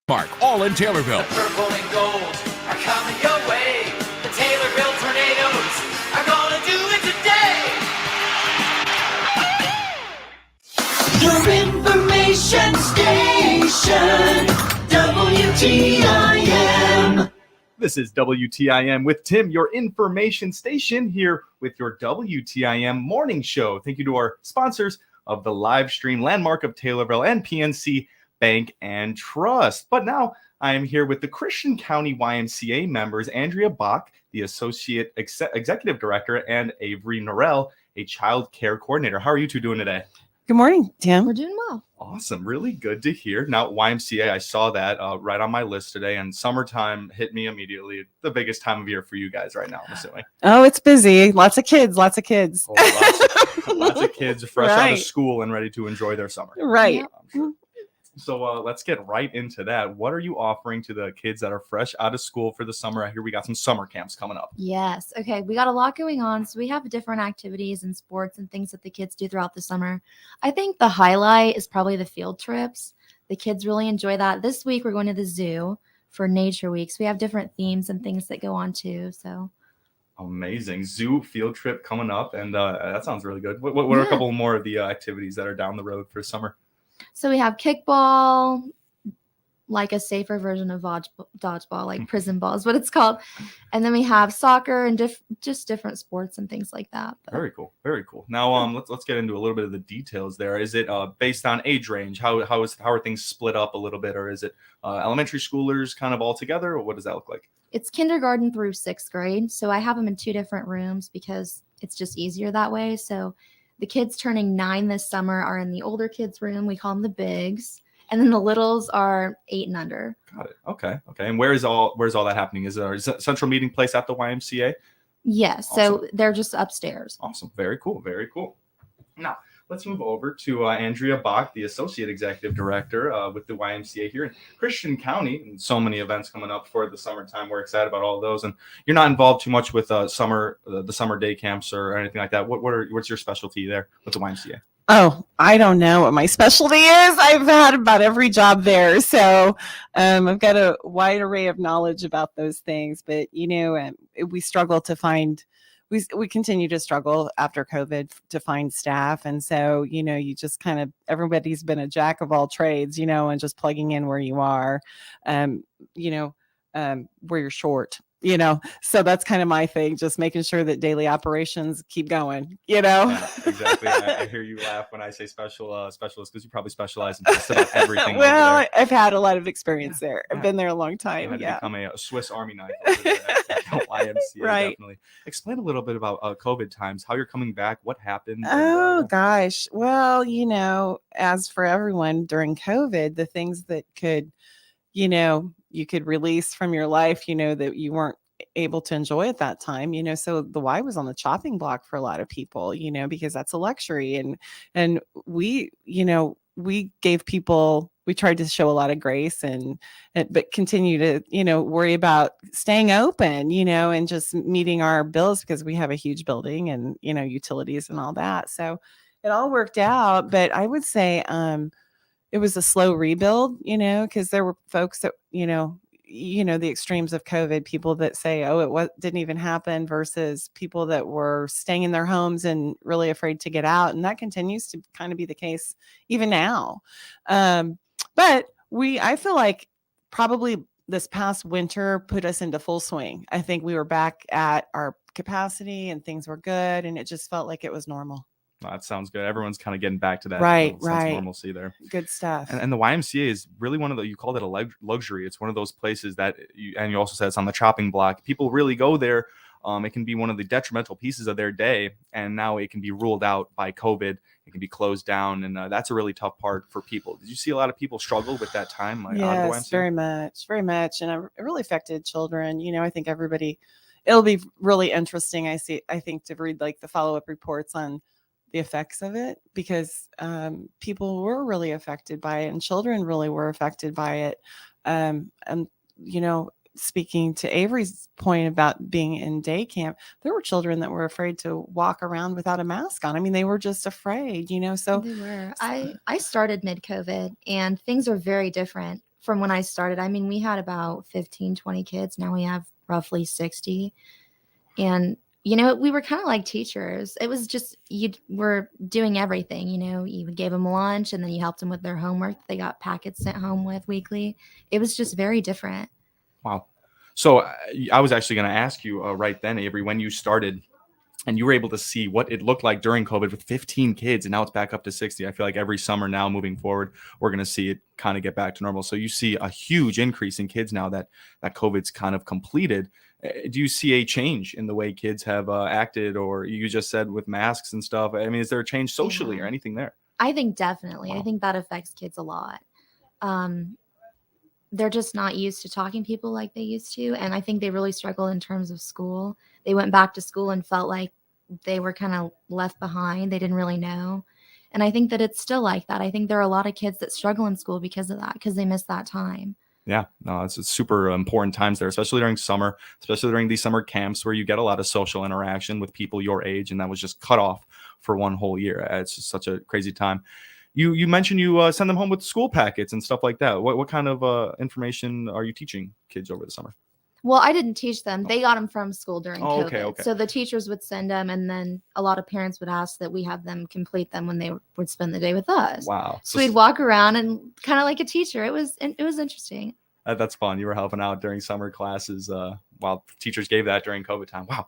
Park, all in Taylorville. The purple and gold are coming your way. The Taylorville Tornadoes are gonna do it today. Your information station, WTIM. This is WTIM with Tim, your information station, here with your WTIM morning show. Thank you to our sponsors of the live stream, Landmark of Taylorville and PNC Bank and Trust. But now I am here with the Christian County YMCA members, Andrea Bach, the Associate Executive Director, and Avery Norrell, a Child Care Coordinator. How are you two doing today? Good morning, Tim. We're doing well. Awesome. Really good to hear. Now, YMCA, I saw that right on my list today, and summertime hit me immediately. The biggest time of year for you guys right now, I'm assuming. Oh, it's busy. Lots of kids. Lots of kids fresh out of school and ready to enjoy their summer. Right. I'm sure. So let's get right into that. What are you offering to the kids that are fresh out of school for the summer? I hear we got some summer camps coming up. Yes. Okay. We got a lot going on. So we have different activities and sports and things that the kids do throughout the summer. I think the highlight is probably the field trips. The kids really enjoy that. This week, we're going to the zoo for Nature Week. So we have different themes and things that go on too. So amazing. Zoo field trip coming up. And that sounds really good. What are a couple more of the activities that are down the road for summer? So we have kickball, like a safer version of dodgeball, like prison ball is what it's called. And then we have soccer and just different sports and things like that. But very cool. Very cool. Now, let's get into a little bit of the details there. Is it based on age range? How are things split up a little bit? Or is it elementary schoolers kind of all together? Or what does that look like? It's kindergarten through 6th grade. So I have them in 2 different rooms because it's just easier that way. So the kids turning 9 this summer are in the older kids' room. We call them the bigs. And then the littles are 8 and under. Got it. Okay. And where's all that happening? Is there a central meeting place at the YMCA? Yes. Awesome. So they're just upstairs. Awesome. Very cool. Now, let's move over to Andrea Bach, the Associate Executive Director with the YMCA here in Christian County. And so many events coming up for the summertime. We're excited about all of those. And you're not involved too much with the summer day camps or anything like that. What's your specialty there with the YMCA? Oh, I don't know what my specialty is. I've had about every job there. So I've got a wide array of knowledge about those things. But, we struggle to find we continue to struggle after COVID to find staff. And so, you just kind of, everybody's been a jack of all trades, and just plugging in where you are, where you're short, so that's kind of my thing, just making sure that daily operations keep going, Yeah, exactly. I hear you laugh when I say specialist because you probably specialize in just about everything. Well, I've had a lot of experience there. I've been there a long time. You had to become a Swiss Army knife over there at YMCA, right. Definitely. Explain a little bit about COVID times, how you're coming back, what happened. Gosh. Well, as for everyone during COVID, the things that could, you could release from your life, that you weren't able to enjoy at that time, so the Y was on the chopping block for a lot of people, because that's a luxury. And we, we tried to show a lot of grace but continue to, worry about staying open, and just meeting our bills because we have a huge building and, utilities and all that. So it all worked out. But I would say, it was a slow rebuild, because there were folks that, the extremes of COVID, people that say, it didn't even happen, versus people that were staying in their homes and really afraid to get out. And that continues to kind of be the case even now. But I feel like probably this past winter put us into full swing. I think we were back at our capacity and things were good. And it just felt like it was normal. Oh, that sounds good. Everyone's kind of getting back to that right. normalcy there. Good stuff. And the YMCA is really one of you called it a luxury. It's one of those places that you also said it's on the chopping block. People really go there. It can be one of the detrimental pieces of their day. And now it can be ruled out by COVID. It can be closed down. And that's a really tough part for people. Did you see a lot of people struggle with that time? Yes, very much. And it really affected children. I think it'll be really interesting. I think to read like the follow-up reports on the effects of it, because people were really affected by it and children really were affected by it. And, speaking to Avery's point about being in day camp, there were children that were afraid to walk around without a mask on. I mean, they were just afraid, so. They were. I started mid-COVID and things are very different from when I started. I mean, we had about 15, 20 kids. Now we have roughly 60. And, we were kind of like teachers. It was just, you were doing everything, you gave them lunch and then you helped them with their homework. They got packets sent home with weekly. It was just very different. Wow. So I was actually going to ask you right then, Avery, when you started and you were able to see what it looked like during COVID with 15 kids, and now it's back up to 60. I feel like every summer now moving forward, we're going to see it kind of get back to normal. So you see a huge increase in kids now that COVID's kind of completed. Do you see a change in the way kids have acted, or you just said with masks and stuff? I mean, is there a change socially or anything there? I think definitely. Wow. I think that affects kids a lot. They're just not used to talking to people like they used to. And I think they really struggle in terms of school. They went back to school and felt like they were kind of left behind. They didn't really know. And I think that it's still like that. I think there are a lot of kids that struggle in school because of that, because they miss that time. Yeah, no, it's super important times there, especially during summer, especially during these summer camps where you get a lot of social interaction with people your age. And that was just cut off for one whole year. It's just such a crazy time. You mentioned you send them home with school packets and stuff like that. What kind of information are you teaching kids over the summer? Well, I didn't teach them. They got them from school during COVID. Okay. So the teachers would send them, and then a lot of parents would ask that we have them complete them when they would spend the day with us. Wow. So we'd walk around and kind of like a teacher. It was interesting. That's fun. You were helping out during summer classes while teachers gave that during COVID time. Wow.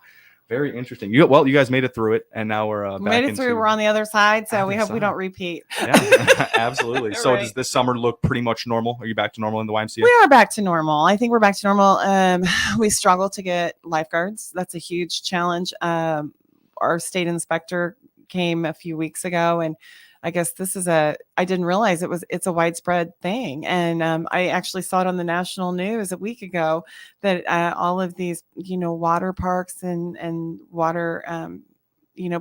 Very interesting. You guys made it through it, and now we're back made it through. We're on the other side, so we hope we don't repeat. Yeah, absolutely. So Right. does this summer look pretty much normal? Are you back to normal in the YMCA? We are back to normal. I think we're back to normal. We struggle to get lifeguards. That's a huge challenge. Our state inspector came a few weeks ago, and I guess I didn't realize it's a widespread thing. And I actually saw it on the national news a week ago that all of these, water parks and water,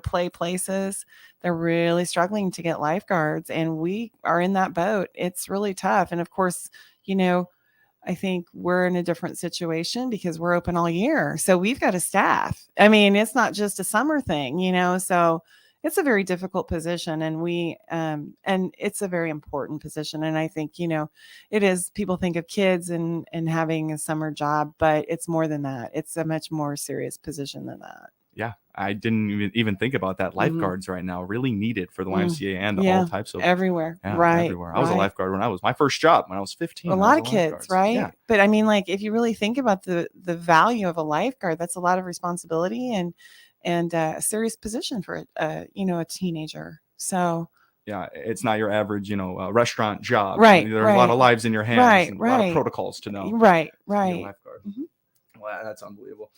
play places, they're really struggling to get lifeguards. And we are in that boat. It's really tough. And of course, I think we're in a different situation because we're open all year. So we've got a staff. I mean, it's not just a summer thing, so it's a very difficult position, and and it's a very important position. And I think, it is, people think of kids and having a summer job, but it's more than that. It's a much more serious position than that. Yeah, I didn't even think about that. Lifeguards right now really needed for the YMCA and all types of everywhere. Yeah, right. Everywhere. I was a lifeguard when I was my first job when I was 15. A lot of kids, lifeguards. right? Yeah. But I mean, like, if you really think about the value of a lifeguard, that's a lot of responsibility and a serious position for a teenager. So yeah, it's not your average, restaurant job. Right. There are a lot of lives in your hands, and a lot of Right. protocols to know. Right. To be a lifeguard. Mhm. Wow, that's unbelievable.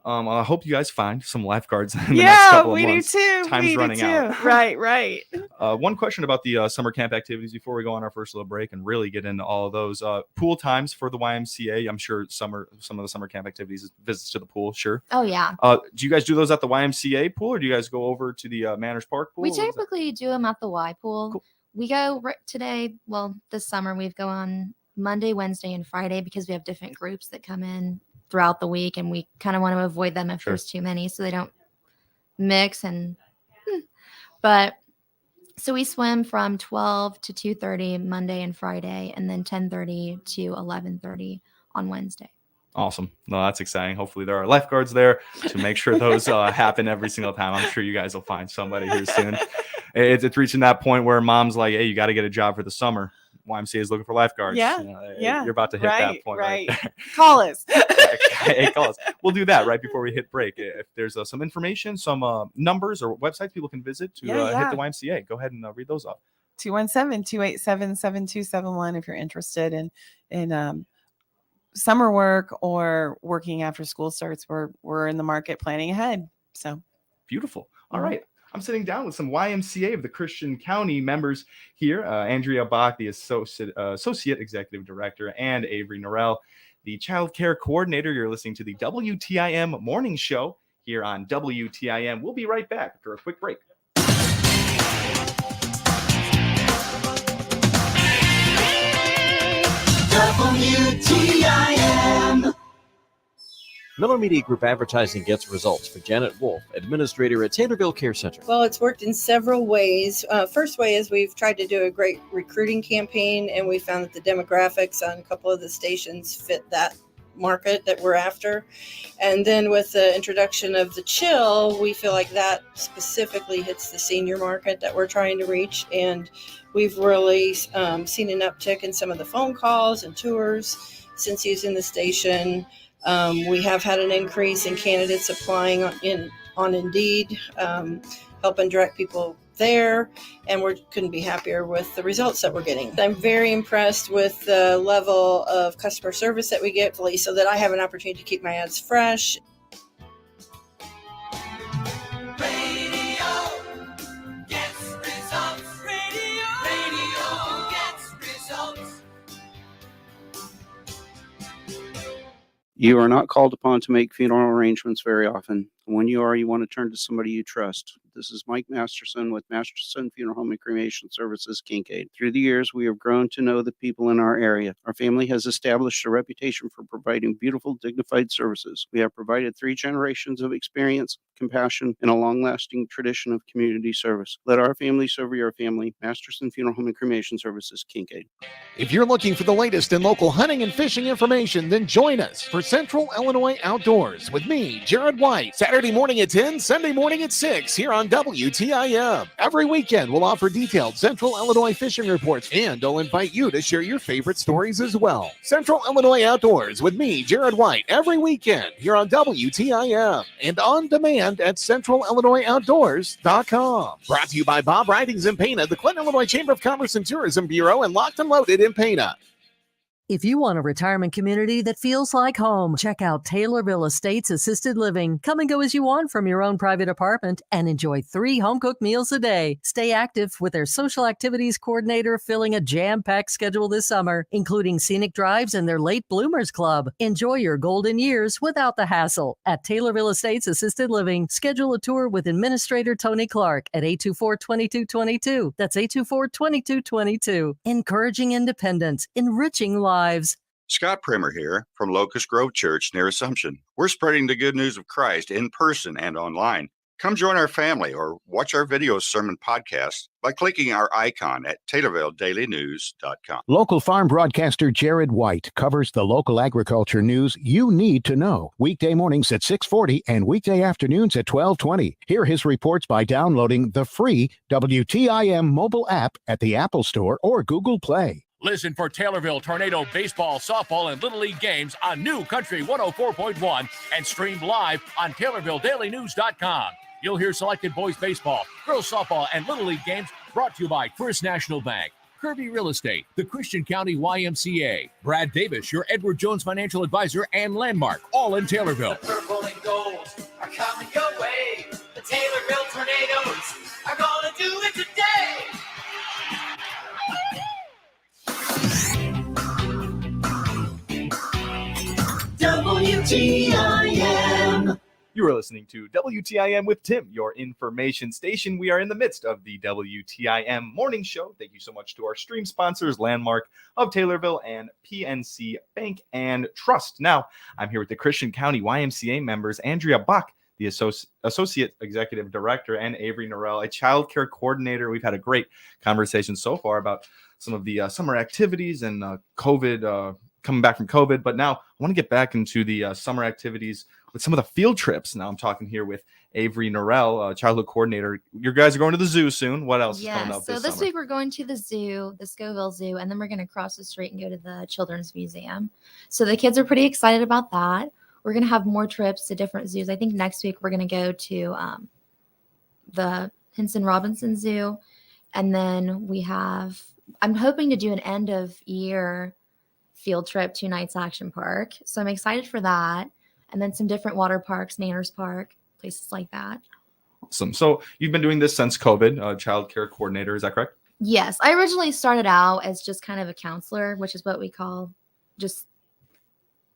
I hope you guys find some lifeguards in the next couple of we months. do too. Time's we running do too. out. Right. One question about the summer camp activities before we go on our first little break and really get into all of those. Pool times for the YMCA. I'm sure some of the summer camp activities is visits to the pool. Sure. Oh, yeah. Do you guys do those at the YMCA pool, or do you guys go over to the Manners Park pool? We typically do them at the Y pool. Cool. We go today. Well, this summer we go on Monday, Wednesday, and Friday because we have different groups that come in throughout the week, and we kind of want to avoid them if there's too many so they don't mix. But so we swim from 12 to 2:30 Monday and Friday, and then 10:30 to 11:30 on Wednesday. Awesome. No, that's exciting. Hopefully there are lifeguards there to make sure those happen every single time. I'm sure you guys will find somebody here soon. It's reaching that point where mom's like, hey, you got to get a job for the summer. YMCA is looking for lifeguards. Yeah. You're about to hit that point right there. Call us. Hey, call us. We'll do that right before we hit break. If there's some information, some numbers or websites people can visit to hit the YMCA, go ahead and read those off. 217-287-7271 if you're interested in summer work or working after school starts. We're in the market planning ahead. So beautiful. All right. I'm sitting down with some YMCA of the Christian County members here. Andrea Bach, the Associate Executive Director, and Avery Norrell, the Child Care Coordinator. You're listening to the WTIM Morning Show here on WTIM. We'll be right back after a quick break. WTIM. Miller Media Group Advertising gets results for Janet Wolf, administrator at Taylorville Care Center. Well, it's worked in several ways. First way is we've tried to do a great recruiting campaign, and we found that the demographics on a couple of the stations fit that market that we're after. And then with the introduction of the chill, we feel like that specifically hits the senior market that we're trying to reach. And we've really seen an uptick in some of the phone calls and tours since using the station. We have had an increase in candidates applying on Indeed, helping direct people there, and we couldn't be happier with the results that we're getting. I'm very impressed with the level of customer service that we get, so that I have an opportunity to keep my ads fresh. Radio gets results. Radio gets results. You are not called upon to make funeral arrangements very often. When you are, you want to turn to somebody you trust. This is Mike Masterson with Masterson Funeral Home and Cremation Services, Kincaid. Through the years, we have grown to know the people in our area. Our family has established a reputation for providing beautiful, dignified services. We have provided 3 generations of experience, compassion, and a long-lasting tradition of community service. Let our family serve your family. Masterson Funeral Home and Cremation Services, Kincaid. If you're looking for the latest in local hunting and fishing information, then join us for Central Illinois Outdoors with me, Jared White, Saturday morning at 10, Sunday morning at 6 here on WTIM. Every weekend, we'll offer detailed Central Illinois fishing reports, and I'll invite you to share your favorite stories as well. Central Illinois Outdoors with me, Jared White, every weekend here on WTIM and on demand at centralillinoisoutdoors.com. Brought to you by Bob Ridings in Pana, the Clinton, Illinois Chamber of Commerce and Tourism Bureau, and Locked and Loaded in Pana. If you want a retirement community that feels like home, check out Taylorville Estates Assisted Living. Come and go as you want from your own private apartment and enjoy 3 home-cooked meals a day. Stay active with their social activities coordinator filling a jam-packed schedule this summer, including scenic drives and their Late Bloomers Club. Enjoy your golden years without the hassle at Taylorville Estates Assisted Living. Schedule a tour with Administrator Tony Clark at 824-2222. That's 824-2222. Encouraging independence, enriching lives. Scott Primer here from Locust Grove Church near Assumption. We're spreading the good news of Christ in person and online. Come join our family or watch our video sermon podcast by clicking our icon at TaylorvilleDailyNews.com. Local farm broadcaster Jared White covers the local agriculture news you need to know. Weekday mornings at 6:40 and weekday afternoons at 12:20. Hear his reports by downloading the free WTIM mobile app at the Apple Store or Google Play. Listen for Taylorville Tornado baseball, softball, and Little League games on New Country 104.1 and stream live on TaylorvilleDailyNews.com. You'll hear selected boys baseball, girls softball, and Little League games brought to you by First National Bank, Kirby Real Estate, the Christian County YMCA, Brad Davis, your Edward Jones financial advisor, and Landmark, all in Taylorville. The purple and gold are coming your way. The Taylorville Tornadoes are gonna do it today. WTIM. You are listening to WTIM with Tim, your information station. We are in the midst of the WTIM morning show. Thank you so much to our stream sponsors, Landmark of Taylorville and PNC Bank and Trust. Now, I'm here with the Christian County YMCA members, Andrea Buck, the Associate Executive Director, and Avery Norrell, a child care coordinator. We've had a great conversation so far about some of the summer activities and COVID, coming back from COVID. But now I want to get back into the summer activities with some of the field trips. Now I'm talking here with Avery Norrell, childhood coordinator. You guys are going to the zoo soon. What else is coming up so this this summer? week we're going to the zoo, the Scoville Zoo, and then we're going to cross the street and go to the Children's Museum. So the kids are pretty excited about that. We're going to have more trips to different zoos. I think next week we're going to go to the Henson Robinson Zoo. And then I'm hoping to do an end of year field trip to Knights Action Park. So I'm excited for that. And then some different water parks, Manners Park, places like that. Awesome. So you've been doing this since COVID, child care coordinator. Is that correct? Yes. I originally started out as just kind of a counselor, which is what we call just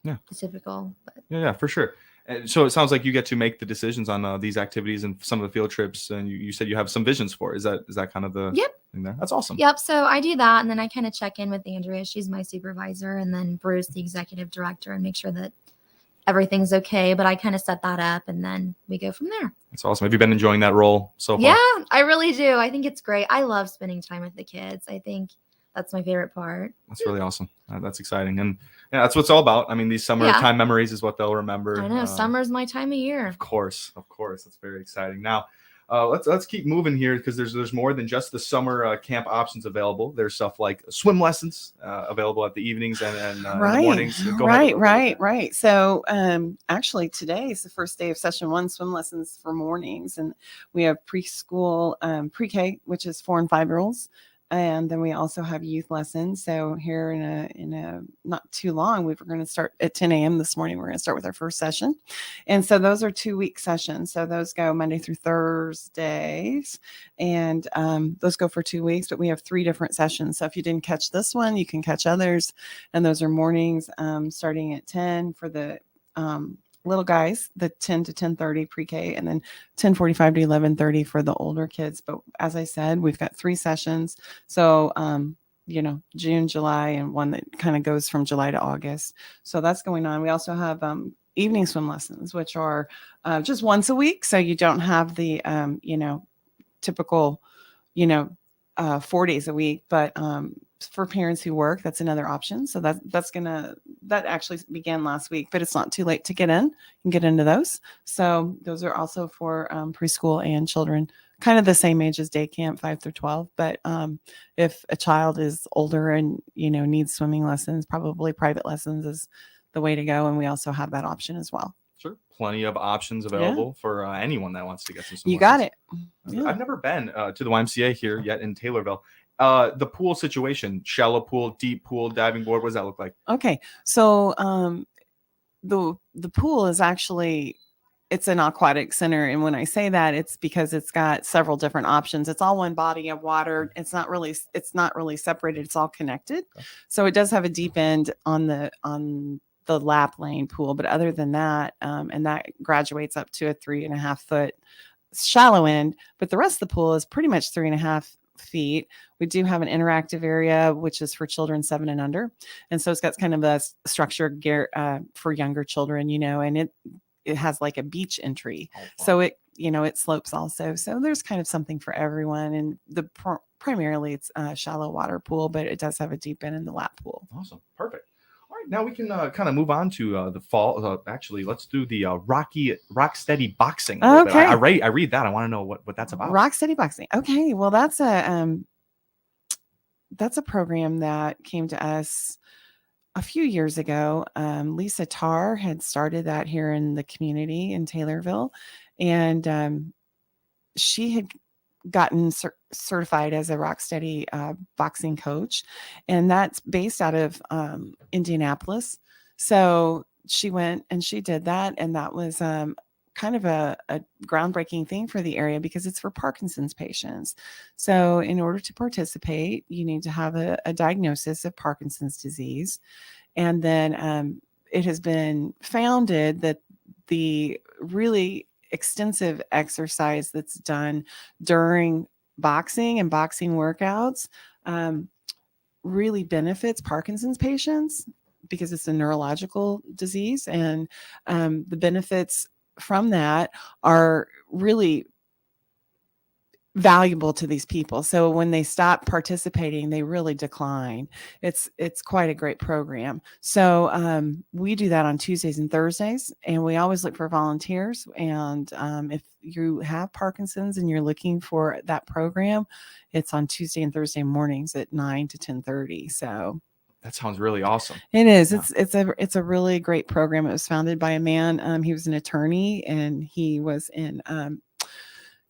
the typical. But. Yeah, for sure. And so it sounds like you get to make the decisions on these activities and some of the field trips. And you said you have some visions for it. Is that kind of the thing there? That's awesome. Yep. So I do that. And then I kind of check in with Andrea. She's my supervisor. And then Bruce, the executive director, and make sure that everything's okay. But I kind of set that up, and then we go from there. That's awesome. Have you been enjoying that role so far? Yeah, I really do. I think it's great. I love spending time with the kids. I think that's my favorite part. That's really awesome. That's exciting. And yeah, that's what it's all about. I mean, these summertime memories is what they'll remember. I know. Summer's my time of year. Of course. That's very exciting. Now, let's keep moving here, because there's more than just the summer camp options available. There's stuff like swim lessons available at the evenings and in the mornings. Go ahead. Right. So actually today is the first day of session 1, swim lessons for mornings, and we have preschool, pre-K, which is 4 and 5-year-olds. And then we also have youth lessons. So here in a not too long, we're going to start at 10 a.m. this morning. We're going to start with our first session. And so those are 2-week sessions. So those go Monday through Thursdays, and those go for 2 weeks, but we have 3 different sessions. So if you didn't catch this one, you can catch others. And those are mornings starting at 10 for the little guys, the 10 to 10:30 pre-K, and then 10:45 to 11:30 for the older kids. But as I said, we've got 3 sessions. So, June, July, and one that kind of goes from July to August. So that's going on. We also have evening swim lessons, which are just once a week. So you don't have the, typical, 4 days a week, but for parents who work, that's another option. So that actually began last week, but it's not too late to get in and get into those. So those are also for preschool and children, kind of the same age as day camp, 5 through 12. But if a child is older and, needs swimming lessons, probably private lessons is the way to go. And we also have that option as well. Sure. Plenty of options available for anyone that wants to get some swim You got lessons. it. Yeah. I've never been to the YMCA here yet in Taylorville. The pool situation, shallow pool, deep pool, diving board, what does that look like? Okay. So the pool is actually, it's an aquatic center. And when I say that, it's because it's got several different options. It's all one body of water. It's not really separated. It's all connected. Okay. So it does have a deep end on the lap lane pool. But other than that, and that graduates up to a 3.5 foot shallow end. But the rest of the pool is pretty much 3.5 feet. We do have an interactive area, which is for children 7 and under. And so it's got kind of a structure gear for younger children, and it has like a beach entry. So it slopes also. So there's kind of something for everyone. And primarily it's a shallow water pool, but it does have a deep end in the lap pool. Awesome. Perfect. All right. Now we can kind of move on to the fall. Actually, let's do the rock steady boxing. Okay. I read that. I want to know what that's about. Rock steady boxing. Okay. Well, that's a program that came to us a few years ago. Lisa Tarr had started that here in the community in Taylorville, and she had gotten certified as a rock steady boxing coach, and that's based out of Indianapolis. So she went and she did that, and that was kind of a groundbreaking thing for the area because it's for Parkinson's patients. So in order to participate, you need to have a diagnosis of Parkinson's disease. And then it has been founded that the really extensive exercise that's done during boxing and boxing workouts really benefits Parkinson's patients because it's a neurological disease. And the benefits from that are really valuable to these people. So when they stop participating, they really decline. It's quite a great program. So we do that on Tuesdays and Thursdays, and we always look for volunteers. And if you have Parkinson's and you're looking for that program, it's on Tuesday and Thursday mornings at 9 to 10:30. So that sounds really awesome. It is. Yeah. It's a really great program. It was founded by a man. He was an attorney, and he was in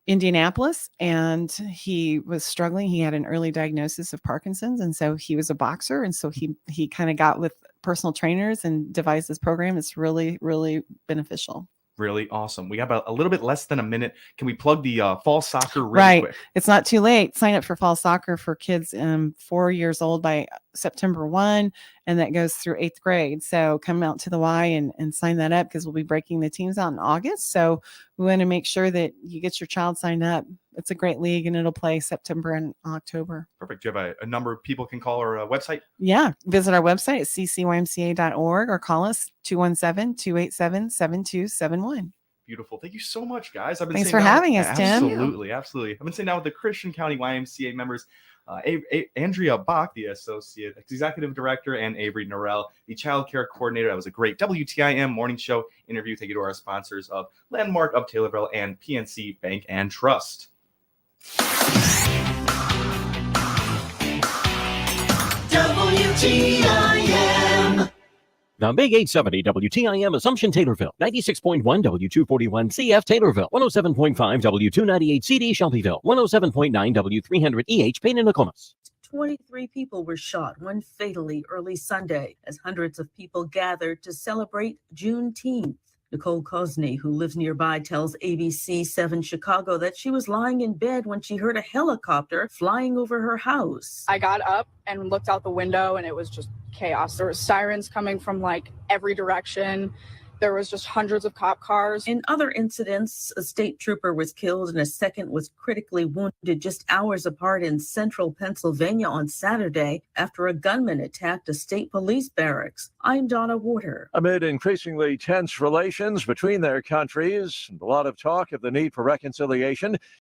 Indianapolis, and he was struggling. He had an early diagnosis of Parkinson's, and so he was a boxer. And so he kind of got with personal trainers and devised this program. It's really, really beneficial. Really awesome. We have a little bit less than a minute. Can we plug the fall soccer really quick? It's not too late. Sign up for fall soccer for kids 4 years old by September 1, and that goes through 8th grade. So come out to the Y and sign that up, because we'll be breaking the teams out in August. So we want to make sure that you get your child signed up. It's a great league, and it'll play September and October. Perfect. Do you have a number of people can call, or a website? Yeah. Visit our website at ccymca.org or call us 217-287-7271. Beautiful. Thank you so much, guys. I've been Thanks sitting for down- having us, Tim. Absolutely. I've been sitting down with the Christian County YMCA members, Andrea Bach, the Associate Executive Director, and Avery Norell, the Child Care Coordinator. That was a great WTIM morning show interview. Thank you to our sponsors of Landmark of Taylorville and PNC Bank and Trust. WTIM. The Big 870 WTIM Assumption Taylorville, 96.1 W241 CF Taylorville, 107.5 W298 CD Shelbyville, 107.9 W300 EH Payne and Nokomis. 23 people were shot, one fatally, early Sunday, as hundreds of people gathered to celebrate Juneteenth. Nicole Cosney, who lives nearby, tells ABC 7 Chicago that she was lying in bed when she heard a helicopter flying over her house. I got up and looked out the window, and it was just chaos. There were sirens coming from like every direction. There was just hundreds of cop cars. In other incidents, a state trooper was killed and a second was critically wounded just hours apart in central Pennsylvania on Saturday after a gunman attacked a state police barracks. I'm Donna Water. Amid increasingly tense relations between their countries, and a lot of talk of the need for reconciliation,